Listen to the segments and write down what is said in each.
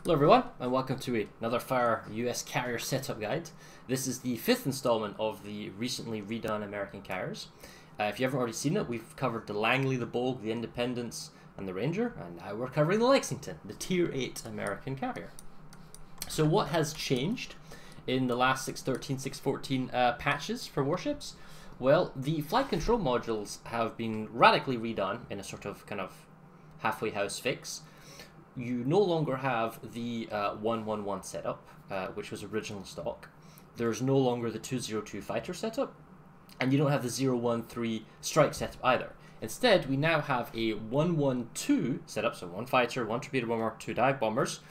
Hello everyone, and welcome to another Fara US carrier setup guide. This is the 5th installment of the recently redone American carriers. If you haven't already seen it, we've covered the Langley, the Bogue, the Independence, and the Ranger, and now we're covering the Lexington, the Tier 8 American carrier. So what has changed in the last 6.13, 6.14 patches for warships? Well, the flight control modules have been radically redone in a sort of kind of halfway house fix. You no longer have the 111 setup, which was original stock. There's no longer the 202 fighter setup, and you don't have the 013 strike setup either. Instead, we now have a 112 setup, so one fighter, one torpedo bomber, two dive bombers,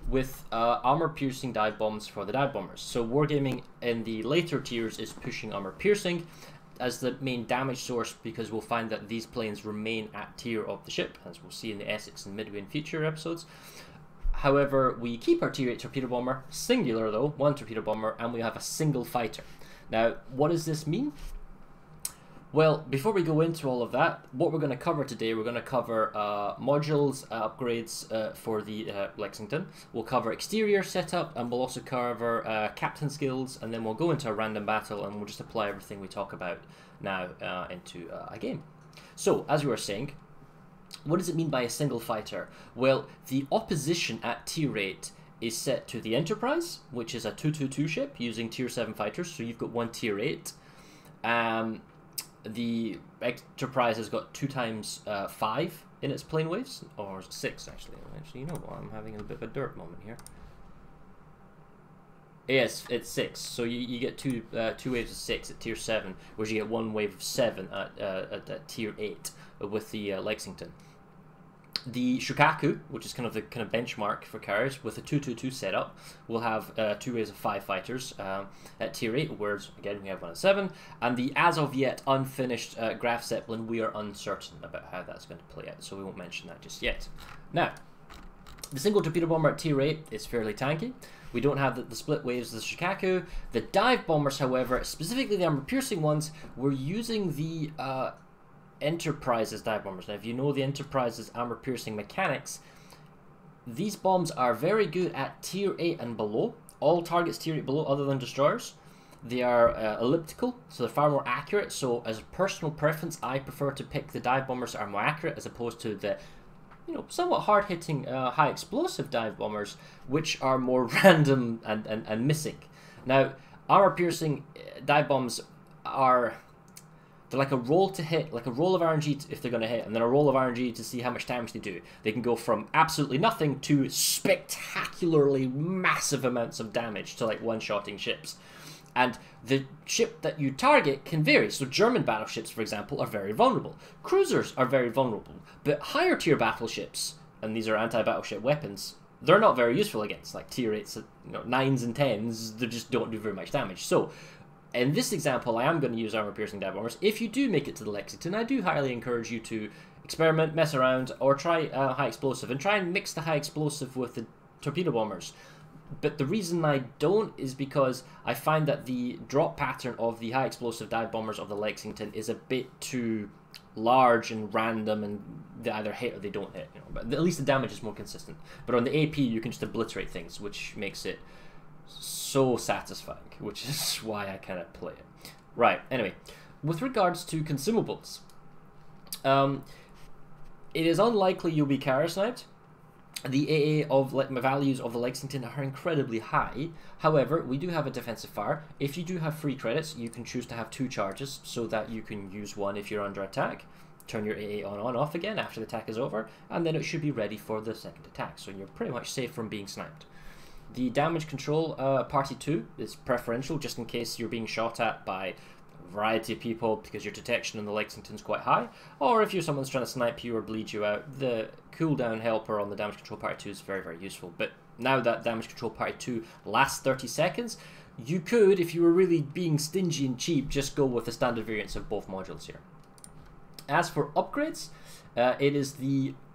with armor-piercing dive bombs for the dive bombers. So wargaming in the later tiers is pushing armor-piercing as the main damage source, because we'll find that these planes remain at tier of the ship, as we'll see in the Essex and Midway in future episodes. However, we keep our tier 8 torpedo bomber, singular though, one torpedo bomber, and we have a single fighter. Now, what does this mean? Well, before we go into all of that, what we're going to cover today, we're going to cover modules, upgrades for the Lexington. We'll cover exterior setup, and we'll also cover captain skills, and then we'll go into a random battle, and we'll just apply everything we talk about now into a game. So, as we were saying, what does it mean by a single fighter? Well, the opposition at tier 8 is set to the Enterprise, which is a 222 ship using tier 7 fighters, so you've got one tier 8. The Enterprise has got 2 times 5 in its plane waves, or 6 actually. Actually, you know what? I'm having a bit of a dirt moment here. Yes, it's 6. So you get two waves of 6 at tier 7, whereas you get one wave of 7 at tier 8 with the Lexington. The Shukaku, which is kind of the benchmark for carriers, with a 222 setup, will have 2 waves of 5 fighters at tier 8, whereas again we have one at 7. And the as of yet unfinished Graf Zeppelin, we are uncertain about how that's going to play out, so we won't mention that just yet. Now, the single torpedo bomber at tier 8 is fairly tanky. We don't have the split waves of the Shukaku. The dive bombers, however, specifically the armor-piercing ones, we're using the Enterprise's dive bombers. Now, if you know the Enterprise's armor-piercing mechanics, these bombs are very good at tier 8 and below. All targets tier 8 below other than destroyers. They are elliptical, so they're far more accurate. So as a personal preference, I prefer to pick the dive bombers that are more accurate as opposed to the somewhat hard-hitting high-explosive dive bombers, which are more random and missing. Now, armor-piercing dive bombs are... they're like a roll to hit, like a roll of RNG if they're going to hit, and then a roll of RNG to see how much damage they do. They can go from absolutely nothing to spectacularly massive amounts of damage to like one-shotting ships. And the ship that you target can vary. So German battleships, for example, are very vulnerable. Cruisers are very vulnerable. But higher tier battleships, and these are anti-battleship weapons, they're not very useful against. Like tier 8s, 9s and 10s, they just don't do very much damage. So in this example, I am going to use armor-piercing dive bombers. If you do make it to the Lexington, I do highly encourage you to experiment, mess around, or try high explosive, and try and mix the high explosive with the torpedo bombers. But the reason I don't is because I find that the drop pattern of the high explosive dive bombers of the Lexington is a bit too large and random, and they either hit or they don't hit. But at least the damage is more consistent. But on the AP, you can just obliterate things, which makes it so satisfying, which is why I kind of play it. Right, anyway, with regards to consumables, it is unlikely you'll be carrier sniped. The AA of values of the Lexington are incredibly high. However, we do have a defensive fire. If you do have free credits, you can choose to have 2 charges so that you can use one if you're under attack. Turn your AA on off again after the attack is over, and then it should be ready for the second attack. So you're pretty much safe from being sniped. The damage control party 2 is preferential just in case you're being shot at by a variety of people because your detection on the Lexington's quite high, or if you're someone's trying to snipe you or bleed you out, the cooldown helper on the damage control party 2 is very, very useful. But now that damage control party 2 lasts 30 seconds, you could, if you were really being stingy and cheap, just go with the standard variants of both modules here. As for upgrades, it is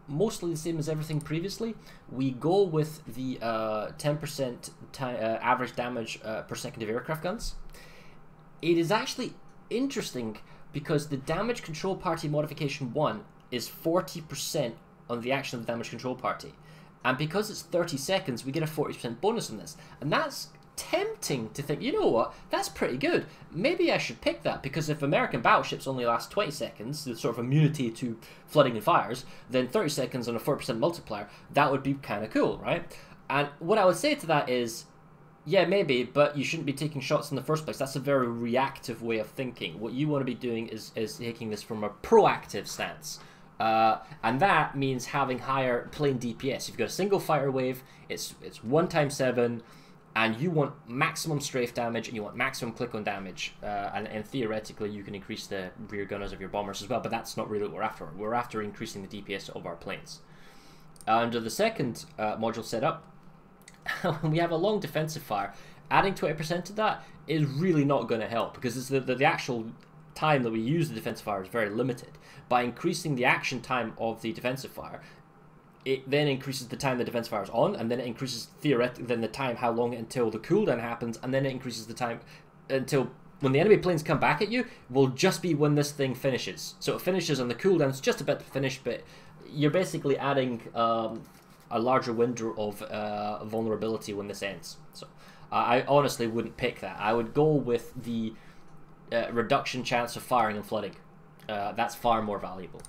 mostly the same as everything previously. We go with the 10% average damage per second of aircraft guns. It is actually interesting because the damage control party modification 1 is 40% on the action of the damage control party. And because it's 30 seconds, we get a 40% bonus on this. And that's tempting to think, you know what, that's pretty good. Maybe I should pick that, because if American battleships only last 20 seconds, the sort of immunity to flooding and fires, then 30 seconds on a 4% multiplier, that would be kind of cool, right? And what I would say to that is, yeah, maybe, but you shouldn't be taking shots in the first place. That's a very reactive way of thinking. What you want to be doing is taking this from a proactive stance. And that means having higher plane DPS. If you've got a single fighter wave, it's 1 times 7, and you want maximum strafe damage, and you want maximum click-on damage, and theoretically you can increase the rear gunners of your bombers as well, but that's not really what we're after. We're after increasing the DPS of our planes. Under the second module setup, when we have a long defensive fire, adding 20% to that is really not going to help, because it's the actual time that we use the defensive fire is very limited. By increasing the action time of the defensive fire, it then increases the time the defensive fire is on, and then it increases theoretically then the time how long until the cooldown happens, and then it increases the time until when the enemy planes come back at you will just be when this thing finishes. So it finishes and the cooldown's just about to finish, but you're basically adding a larger window of vulnerability when this ends. So I honestly wouldn't pick that. I would go with the reduction chance of firing and flooding. That's far more valuable.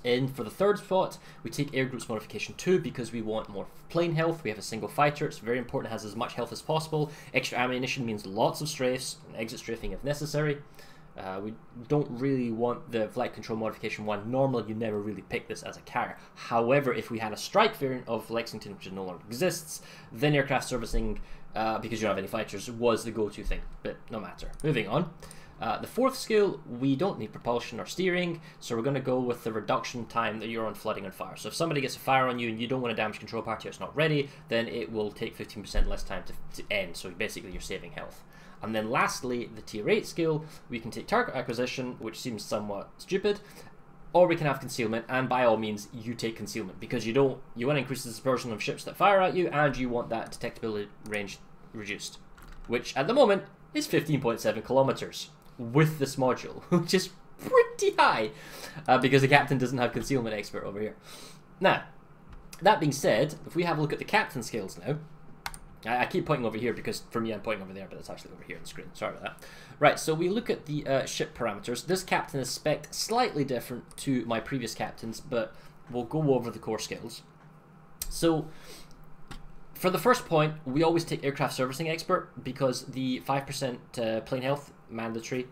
And for the third spot, we take Air Groups Modification 2 because we want more plane health. We have a single fighter. It's very important it has as much health as possible. Extra ammunition means lots of strafes, and exit strafing if necessary. We don't really want the Flight Control Modification 1. Normally, you never really pick this as a carrier. However, if we had a strike variant of Lexington, which no longer exists, then aircraft servicing, because you don't have any fighters, was the go-to thing. But no matter. Moving on. The fourth skill, we don't need propulsion or steering, so we're going to go with the reduction time that you're on flooding and fire. So if somebody gets a fire on you and you don't want a damage control party or it's not ready, then it will take 15% less time to end, so basically you're saving health. And then lastly, the tier 8 skill, we can take target acquisition, which seems somewhat stupid, or we can have concealment, and by all means you take concealment, because you want to increase the dispersion of ships that fire at you, and you want that detectability range reduced, which at the moment is 15.7 kilometers. With this module, which is pretty high, because the captain doesn't have concealment expert over here. Now, that being said, if we have a look at the captain skills now, I keep pointing over here because for me I'm pointing over there, but it's actually over here on the screen. Sorry about that. Right, so we look at the ship parameters. This captain is spec'd slightly different to my previous captains, but we'll go over the core skills. So, for the first point, we always take aircraft servicing expert because the 5% plane health mandatory.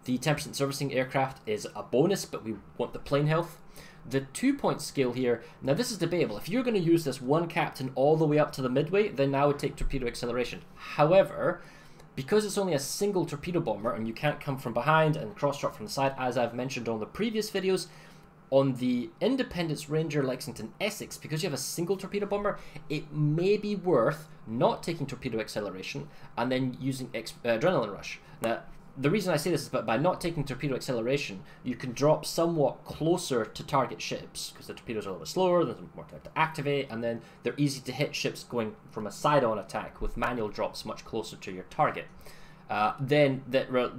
The 10% servicing aircraft is a bonus, but we want the plane health. The 2-point skill here, now this is debatable. If you're going to use this one captain all the way up to the midway, then I would take torpedo acceleration. However, because it's only a single torpedo bomber and you can't come from behind and cross-drop from the side, as I've mentioned on the previous videos, on the Independence Ranger Lexington Essex, because you have a single torpedo bomber, it may be worth not taking torpedo acceleration and then using adrenaline rush. Now, the reason I say this is that by not taking torpedo acceleration, you can drop somewhat closer to target ships, because the torpedoes are a little bit slower, there's more time to activate, and then they're easy to hit ships going from a side-on attack with manual drops much closer to your target. Then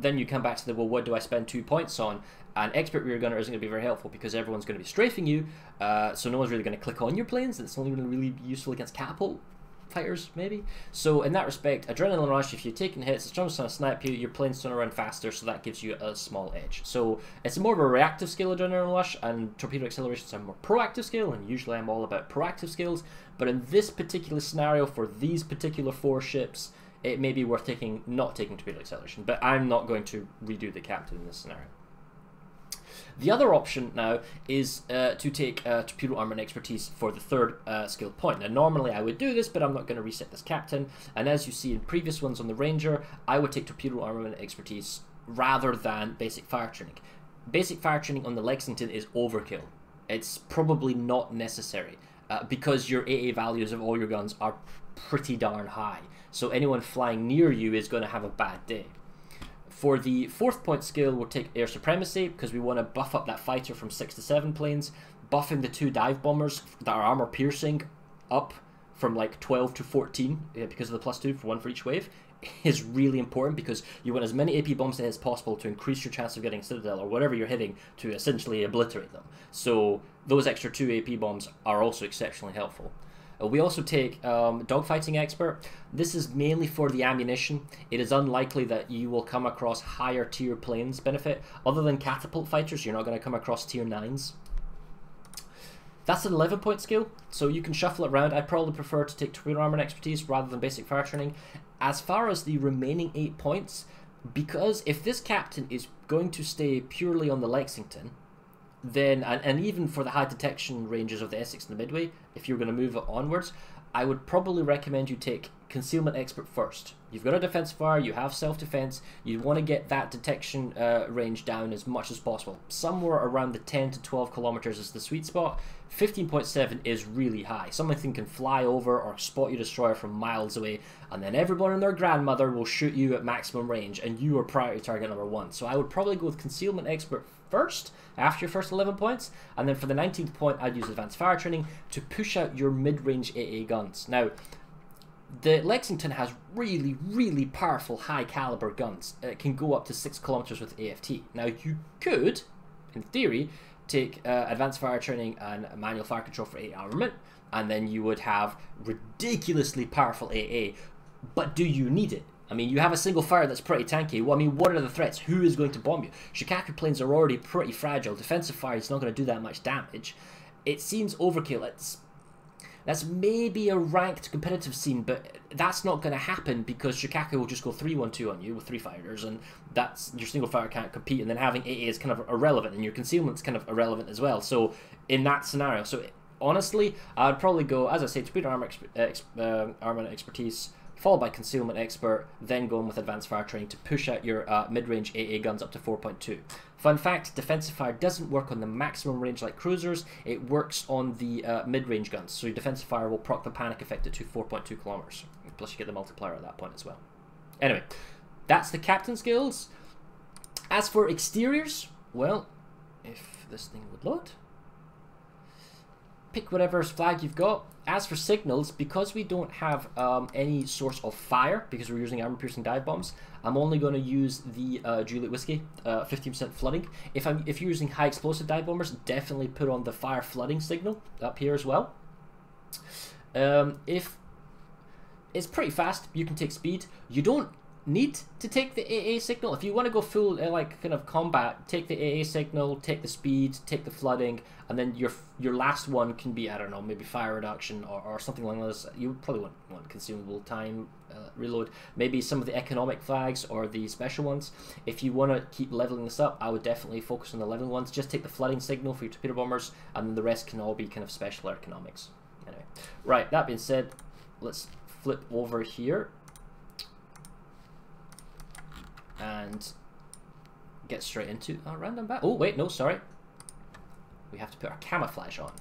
you come back to the, well, what do I spend 2 points on? An expert rear gunner isn't going to be very helpful because everyone's going to be strafing you, so no one's really going to click on your planes, and it's only going to really be useful against catapult fighters, maybe. So in that respect, adrenaline rush, if you're taking hits, it's just going to snipe you, your plane's going to run faster, so that gives you a small edge. So it's more of a reactive skill, adrenaline rush, and torpedo acceleration is a more proactive skill, and usually I'm all about proactive skills, but in this particular scenario, for these particular 4 ships, it may be worth not taking torpedo acceleration, but I'm not going to redo the captain in this scenario. The other option now is to take torpedo armor and expertise for the third skill point. Now normally I would do this, but I'm not going to reset this captain, and as you see in previous ones on the Ranger, I would take torpedo armor and expertise rather than basic fire training. Basic fire training on the Lexington is overkill. It's probably not necessary because your AA values of all your guns are pretty darn high, so anyone flying near you is going to have a bad day. For the 4th point skill, we'll take Air Supremacy, because we want to buff up that fighter from 6 to 7 planes. Buffing the 2 dive bombers that are armor piercing up from like 12 to 14, because of the +2 for 1 for each wave, is really important because you want as many AP bombs as possible to increase your chance of getting Citadel or whatever you're hitting to essentially obliterate them. So those extra 2 AP bombs are also exceptionally helpful. We also take Dogfighting Expert. This is mainly for the ammunition. It is unlikely that you will come across higher tier planes benefit. Other than Catapult Fighters, you're not going to come across tier 9s. That's an 11-point skill, so you can shuffle it around. I probably prefer to take Torpedo Armor and Expertise rather than Basic Fire Training. As far as the remaining 8 points, because if this captain is going to stay purely on the Lexington, then, and even for the high detection ranges of the Essex and the Midway, if you're going to move it onwards, I would probably recommend you take Concealment Expert first. You've got a defense fire, you have self-defense, you want to get that detection range down as much as possible. Somewhere around the 10 to 12 kilometers is the sweet spot. 15.7 is really high. Something can fly over or spot your destroyer from miles away, and then everyone and their grandmother will shoot you at maximum range, and you are priority target number 1. So I would probably go with Concealment Expert first, after your first 11 points, and then for the 19th point, I'd use Advanced Fire Training to push out your mid-range AA guns. Now, the Lexington has really, really powerful high-caliber guns. It can go up to 6 kilometers with AFT. Now, you could, in theory, take Advanced Fire Training and Manual Fire Control for 8 armament, and then you would have ridiculously powerful AA. But do you need it? I mean, you have a single fire that's pretty tanky. Well, I mean, what are the threats? Who is going to bomb you? Shikaku planes are already pretty fragile. Defensive fire is not going to do that much damage. It seems overkill. That's maybe a ranked competitive scene, but that's not going to happen because Shikaku will just go 3-1-2 on you with 3 fighters, and that's your single fire can't compete, and then having AA is kind of irrelevant, and your concealment's kind of irrelevant as well. So in that scenario, honestly, I'd probably go, as I say, Torpedo Armor, Armor and Expertise, followed by Concealment Expert, then going with Advanced Fire Training to push out your mid-range AA guns up to 4.2. Fun fact, Defensive Fire doesn't work on the maximum range like cruisers, it works on the mid-range guns, so your Defensive Fire will proc the panic effect at 4.2 kilometers, plus you get the multiplier at that point as well. Anyway, that's the captain skills. As for exteriors, well, if this thing would load, pick whatever flag you've got. As for signals, because we don't have any source of fire, because we're using armor-piercing dive bombs, I'm only going to use the Juliet Whiskey, 15% flooding. If you're using high explosive dive bombers, definitely put on the fire flooding signal up here as well. If it's pretty fast, you can take speed. You don't need to take the AA signal. If you want to go full like kind of combat, take the AA signal, take the speed, take the flooding, and then your last one can be, I don't know, maybe fire reduction or something like this. You probably want consumable time reload, maybe some of the economic flags or the special ones. If you want to keep leveling this up, I would definitely focus on the leveling ones. Just take the flooding signal for your torpedo bombers, and then the rest can all be kind of special economics. Anyway, right, that being said, let's flip over here and get straight into a random battle. Oh wait, no, sorry. We have to put our camouflage on.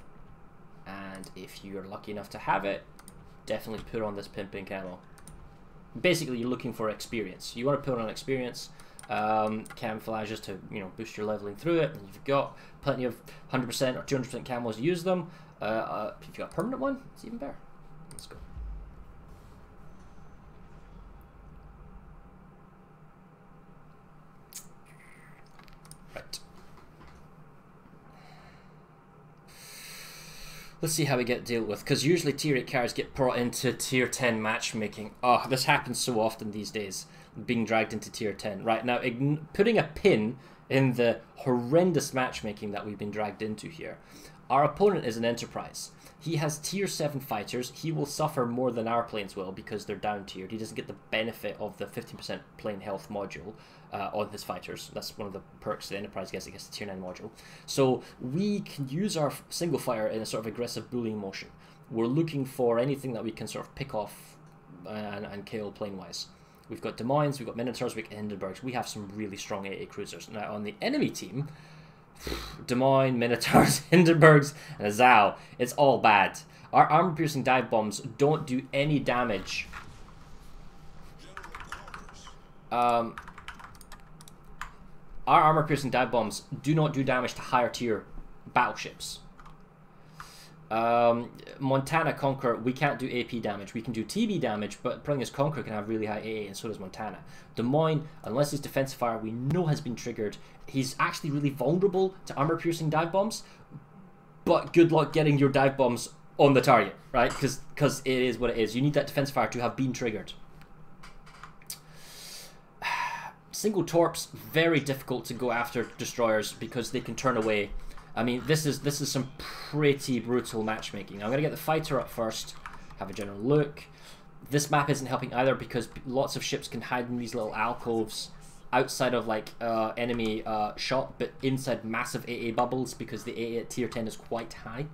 And if you're lucky enough to have it, definitely put on this pimping camo. Basically, you're looking for experience. You want to put on experience. Camouflage is to, you know, boost your leveling through it. And if you've got plenty of 100% or 200% camos, use them. If you've got a permanent one, it's even better. Let's go. Right. Let's see how we get dealt with, because usually tier 8 cards get brought into tier 10 matchmaking. Oh, this happens so often these days, being dragged into tier 10. Right, now putting a pin in the horrendous matchmaking that we've been dragged into here. Our opponent is an Enterprise. He has tier 7 fighters. He will suffer more than our planes will because they're down tiered. He doesn't get the benefit of the 15% plane health module on his fighters. That's one of the perks the Enterprise gets against the tier 9 module. So we can use our single fire in a sort of aggressive bullying motion. We're looking for anything that we can sort of pick off and kill plane-wise. We've got Des Moines, we've got Minotaurs, we've got Hindenburgs. We have some really strong AA cruisers. Now on the enemy team, Des Moines, Minotaurs, Hindenburgs, and a Zao. It's all bad. Our armor-piercing dive bombs don't do any damage. Our armor-piercing dive bombs do not do damage to higher tier battleships. Montana Conqueror, we can't do AP damage. We can do TB damage, but Pringus Conqueror can have really high AA, and so does Montana. Des Moines, unless his defensive fire we know has been triggered, he's actually really vulnerable to armor-piercing dive bombs, but good luck getting your dive bombs on the target, right? Because it is what it is. You need that defensive fire to have been triggered. Single torps, very difficult to go after destroyers because they can turn away. I mean, this is some pretty brutal matchmaking. Now, I'm going to get the fighter up first, have a general look. This map isn't helping either because lots of ships can hide in these little alcoves outside of like enemy shot, but inside massive AA bubbles because the AA at tier 10 is quite high.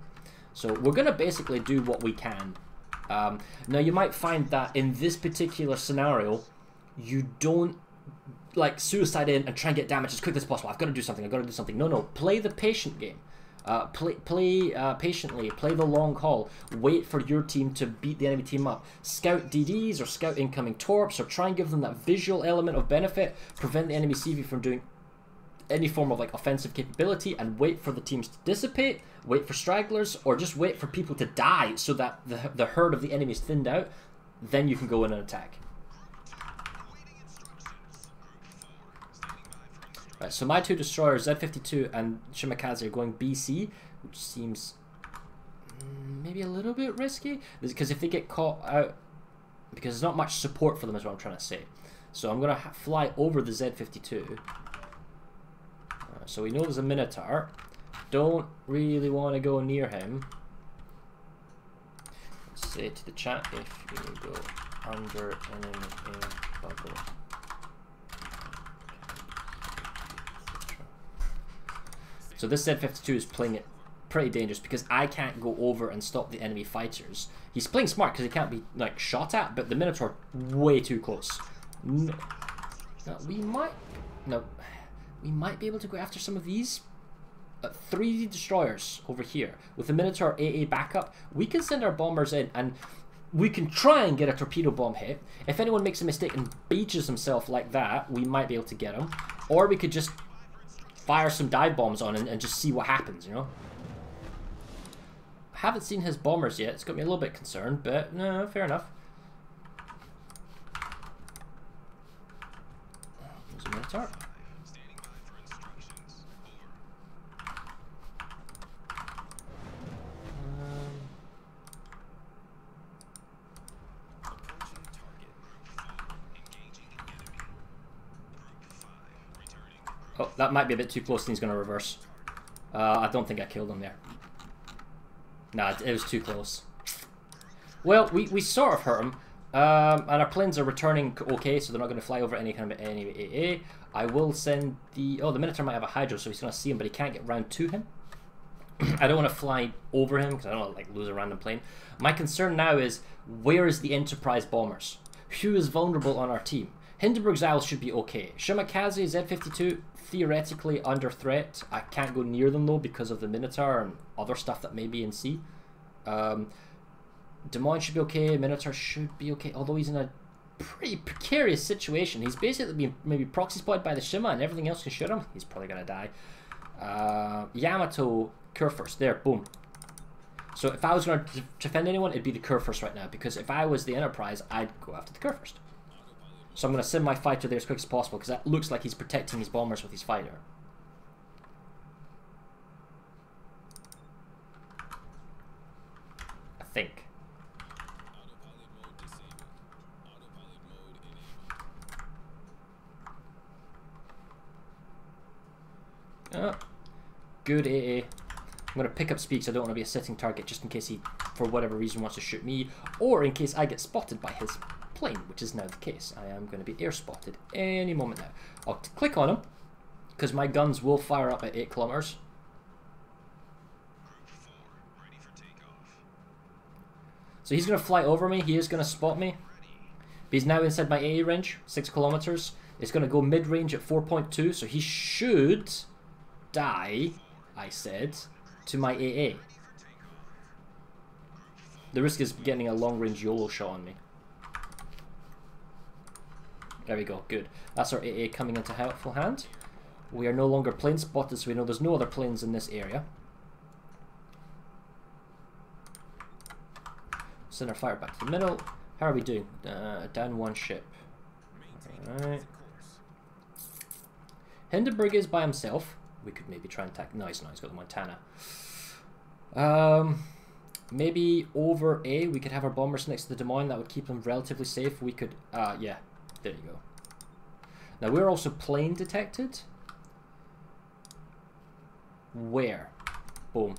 So we're going to basically do what we can. Now, you might find that in this particular scenario, you don't like suicide in and try and get damage as quickly as possible. I've got to do something. I've got to do something. No, play the patient game. Play patiently. Play the long haul. Wait for your team to beat the enemy team up. Scout DDs or scout incoming torps, or try and give them that visual element of benefit. Prevent the enemy CV from doing any form of like offensive capability, and wait for the teams to dissipate. Wait for stragglers, or just wait for people to die so that the herd of the enemy is thinned out. Then you can go in and attack. Right, so my two destroyers, Z52 and Shimakaze, are going BC, which seems maybe a little bit risky. Because if they get caught out, because there's not much support for them is what I'm trying to say. So I'm going to fly over the Z52. So we know there's a Minotaur. Don't really want to go near him. Let's say to the chat if you go under enemy bubble. So this Z52 is playing it pretty dangerous because I can't go over and stop the enemy fighters. He's playing smart because he can't be like shot at, but the Minotaur way too close. No, we might be able to go after some of these. 3 destroyers over here with the Minotaur AA backup. We can send our bombers in and we can try and get a torpedo bomb hit. If anyone makes a mistake and beaches himself like that, we might be able to get him. Or we could just fire some dive bombs on and just see what happens, you know? Haven't seen his bombers yet. It's got me a little bit concerned, but no, fair enough. There's a Minotaur. Oh, that might be a bit too close and he's going to reverse. I don't think I killed him there. Nah, it was too close. Well, we sort of hurt him. And our planes are returning okay, so they're not going to fly over any kind of AA. I will send the... Oh, the Minotaur might have a Hydro, so he's going to see him, but he can't get round to him. I don't want to fly over him, because I don't want to like, lose a random plane. My concern now is, where is the Enterprise bombers? Who is vulnerable on our team? Hindenburg's Isles should be okay. Shimakaze, Z52, theoretically under threat. I can't go near them though because of the Minotaur and other stuff that may be in sea. Des Moines should be okay. Minotaur should be okay, although he's in a pretty precarious situation. He's basically being maybe proxy spotted by the Shima and everything else can shoot him. He's probably going to die. Yamato, Kurfürst, there, boom. So if I was going to defend anyone, it'd be the Kurfürst right now, because if I was the Enterprise, I'd go after the Kurfürst. So I'm going to send my fighter there as quick as possible, because that looks like he's protecting his bombers with his fighter. I think. Oh, good AA. I'm going to pick up speed because I don't want to be a sitting target, just in case he, for whatever reason, wants to shoot me, or in case I get spotted by his plane, which is now the case. I am going to be air spotted any moment now. I'll click on him, because my guns will fire up at 8 kilometers. So he's going to fly over me. He is going to spot me. But he's now inside my AA range, 6 kilometers. It's going to go mid-range at 4.2, so he should die, I said, to my AA. The risk is getting a long-range YOLO shot on me. There we go, good. That's our AA coming into helpful hand. We are no longer plane spotted, so we know there's no other planes in this area. Send our fire back to the middle. How are we doing? Down one ship. Alright. Hindenburg is by himself. We could maybe try and attack. No, he's not. He's got the Montana. Maybe over A, we could have our bombers next to the Des Moines. That would keep them relatively safe. We could, yeah, there you go. Now, we're also plane detected. Where? Boom.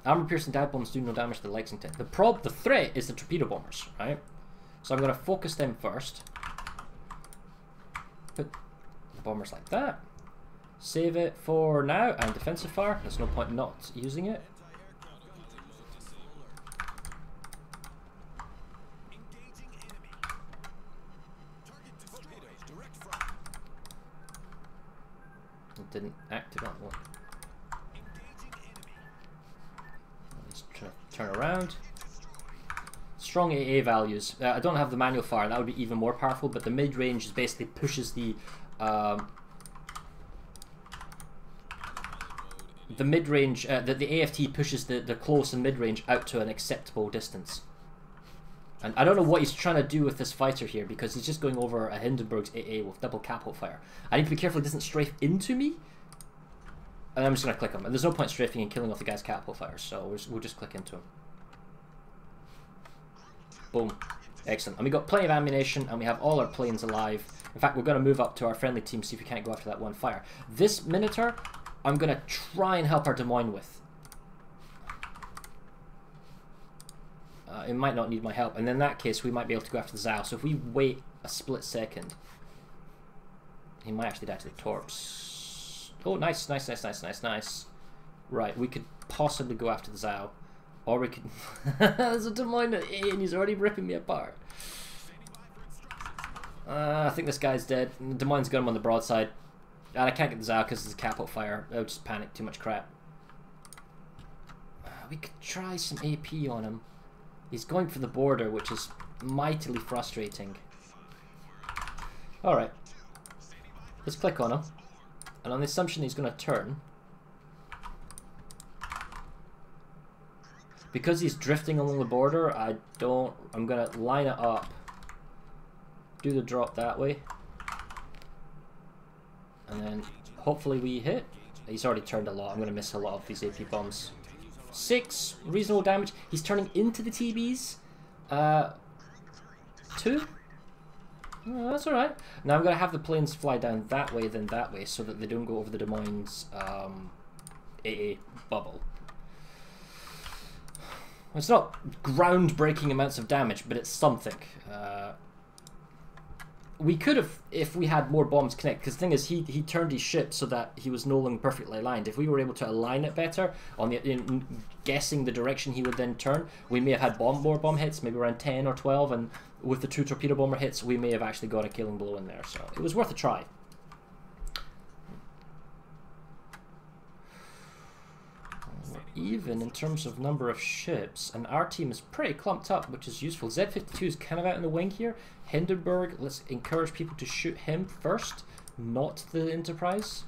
Armor-piercing dive bombs do no damage to Lexington. The threat is the torpedo bombers, right? So I'm going to focus them first. Put the bombers like that. Save it for now, and defensive fire. There's no point not using it. It didn't activate one. Let's try to turn around. Strong AA values. I don't have the manual fire. That would be even more powerful, but the mid-range is basically pushes the mid-range, the AFT pushes the close and mid-range out to an acceptable distance. And I don't know what he's trying to do with this fighter here, because he's just going over a Hindenburg's AA with double catapult fire. I need to be careful he doesn't strafe into me. And I'm just going to click him. And there's no point strafing and killing off the guy's catapult fire, so we'll just click into him. Boom. Excellent. And we got plenty of ammunition, and we have all our planes alive. In fact, we're going to move up to our friendly team, see if we can't go after that one fire. This Minotaur, I'm going to try and help our Des Moines with. It might not need my help, and in that case, we might be able to go after the Zao. So if we wait a split second, he might actually die to the torps. Oh, nice, nice, nice, nice, nice, nice. Right, we could possibly go after the Zao. Or we could... There's a Des Moines at A, and he's already ripping me apart. I think this guy's dead. Des Moines got him on the broadside. And I can't get the Zao because it's a catapult fire. I would just panic, too much crap. We could try some AP on him. He's going for the border, which is mightily frustrating. Alright. Let's click on him. And on the assumption he's going to turn. Because he's drifting along the border, I'm going to line it up. Do the drop that way. And then hopefully we hit. He's already turned a lot. I'm going to miss a lot of these AP bombs. 6 reasonable damage. He's turning into the TBs. 2. Oh, that's alright. Now I'm going to have the planes fly down that way, then that way, so that they don't go over the Des Moines AA bubble. It's not groundbreaking amounts of damage, but it's something. We could have, if we had more bombs connect, because the thing is, he turned his ship so that he was no longer perfectly aligned. If we were able to align it better, on the guessing the direction he would then turn, we may have had more bomb hits, maybe around 10 or 12, and with the 2 torpedo bomber hits, we may have actually got a killing blow in there. So it was worth a try. Even in terms of number of ships, and our team is pretty clumped up, which is useful. Z-52 is kind of out in the wing here. Hindenburg, let's encourage people to shoot him first, not the Enterprise.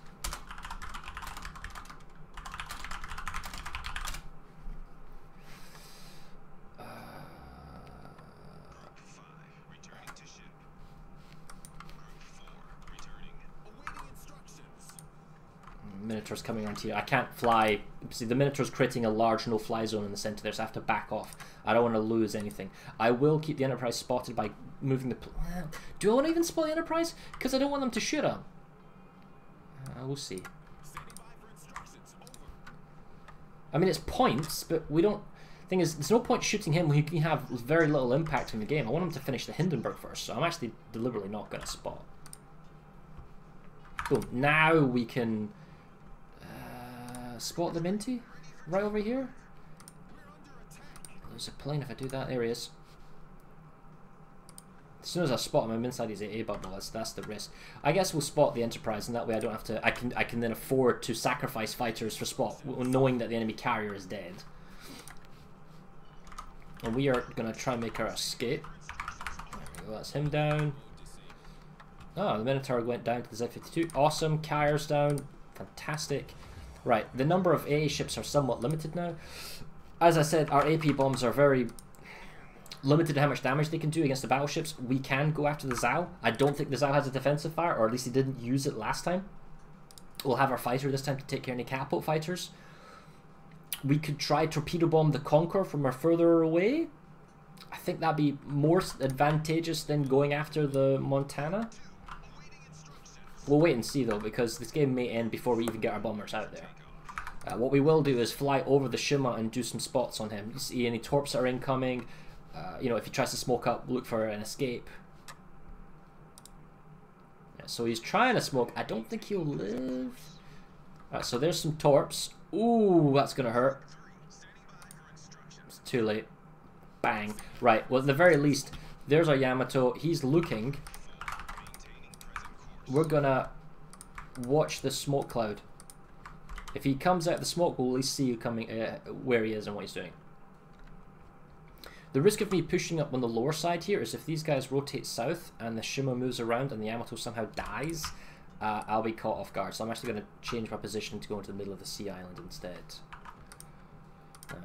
Minotaur's coming around here. I can't fly. See, the Minotaur's creating a large no-fly zone in the center there, so I have to back off. I don't want to lose anything. I will keep the Enterprise spotted by moving the... Do I want to even spot the Enterprise? Because I don't want them to shoot him. We'll see. I mean, it's points, but we don't... Thing is, there's no point shooting him when he can have very little impact in the game. I want him to finish the Hindenburg first, so I'm actually deliberately not going to spot. Boom. Now we can... spot the Minty right over here. There's a plane if I do that. There he is. As soon as I spot him, I'm inside his AA bubble. That's the risk. I guess we'll spot the Enterprise, and that way I don't have to. I can then afford to sacrifice fighters for spot, knowing that the enemy carrier is dead. And we are gonna try and make our escape. There we go. That's him down. Oh, the Minotaur went down to the Z-52. Awesome. Carrier's down. Fantastic. Right, the number of AA ships are somewhat limited now. as I said, our AP bombs are very limited to how much damage they can do against the battleships. We can go after the Zao. I don't think the Zao has a defensive fire, or at least he didn't use it last time. We'll have our fighter this time to take care of any catapult fighters. We could try torpedo bomb the Conqueror from our further away. I think that'd be more advantageous than going after the Montana. We'll wait and see though, because this game may end before we even get our bombers out there. What we will do is fly over the Shima and do some spots on him. You see any torps that are incoming. You know, if he tries to smoke up, look for an escape. Yeah, so he's trying to smoke. I don't think he'll live. So there's some torps. Ooh, that's gonna hurt. It's too late. Bang. Right, well at the very least, there's our Yamato. He's looking. We're gonna watch the smoke cloud. If he comes out of the smoke, we'll at least see you coming, where he is and what he's doing. The risk of me pushing up on the lower side here is if these guys rotate south and the Shima moves around and the Yamato somehow dies, I'll be caught off guard. So I'm actually going to change my position to go into the middle of the sea island instead.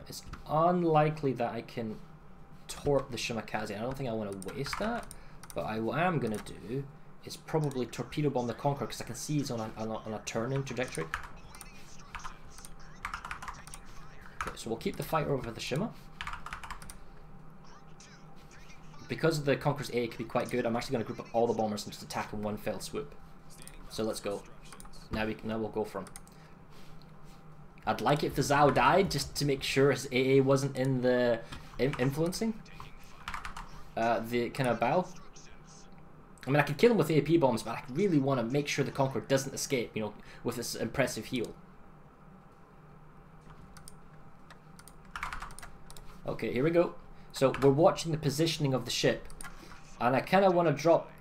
It's unlikely that I can torp the Shimakaze. I don't think I want to waste that, but what I am going to do is probably torpedo bomb the Conqueror because I can see he's on a turning trajectory. Okay, so we'll keep the fighter over the Shima. Because the Conqueror's A could be quite good, I'm actually going to group up all the bombers and just attack in one fell swoop. So let's go. Now we'll go from. I'd like it if the Zao died, just to make sure his AA wasn't in the influencing the kind of bow. I mean, I could kill him with AP bombs, but I really want to make sure the Conqueror doesn't escape, you know, with this impressive heal. Okay, here we go. So we're watching the positioning of the ship, and I kind of want to drop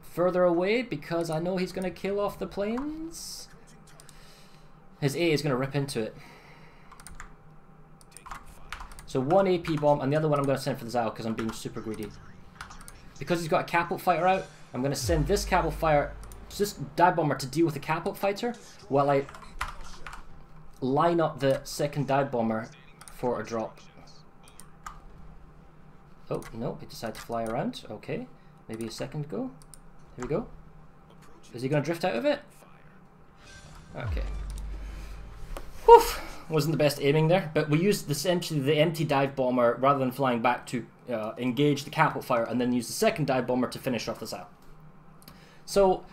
further away because I know he's going to kill off the planes. His A is going to rip into it. So one AP bomb, and the other one I'm going to send for the Zao because I'm being super greedy. Because he's got a catapult fighter out, I'm going to send this catapult fighter, this dive bomber, to deal with the catapult fighter while I line up the second dive bomber for a drop. Oh, no, he decided to fly around. Okay, maybe a second go. Here we go. Is he going to drift out of it? Okay. Whew! Wasn't the best aiming there, but we used essentially the empty dive bomber rather than flying back to engage the catapult fire and then use the second dive bomber to finish off the Zao. So,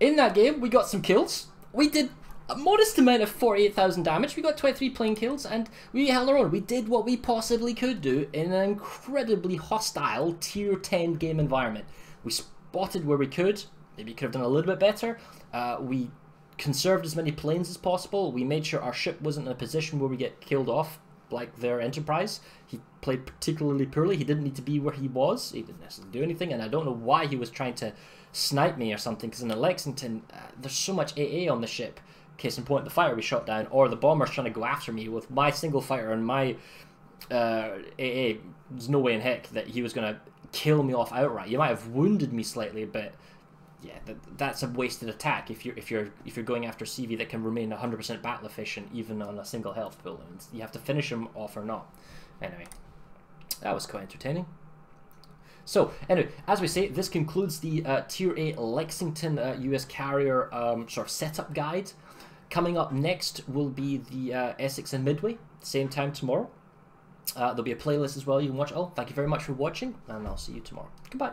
in that game, we got some kills. We did a modest amount of 48,000 damage. We got 23 plane kills, and we held our own. We did what we possibly could do in an incredibly hostile tier 10 game environment. We spotted where we could. Maybe could have done a little bit better. We conserved as many planes as possible. We made sure our ship wasn't in a position where we get killed off like their Enterprise. He played particularly poorly. He didn't need to be where he was. He didn't necessarily do anything, and I don't know why he was trying to snipe me or something, because in the Lexington, there's so much AA on the ship. Case in point, the fighter we shot down, or the bomber's trying to go after me with my single fighter and my AA. There's no way in heck that he was going to kill me off outright. You might have wounded me slightly, but yeah, that's a wasted attack if you're going after CV that can remain 100% battle efficient even on a single health pool. And you have to finish him off or not. Anyway, that was quite entertaining. So anyway, as we say, this concludes the Tier 8 Lexington US carrier sort of setup guide. Coming up next will be the Essex and Midway, same time tomorrow. There'll be a playlist as well you can watch. Oh, thank you very much for watching, and I'll see you tomorrow. Goodbye.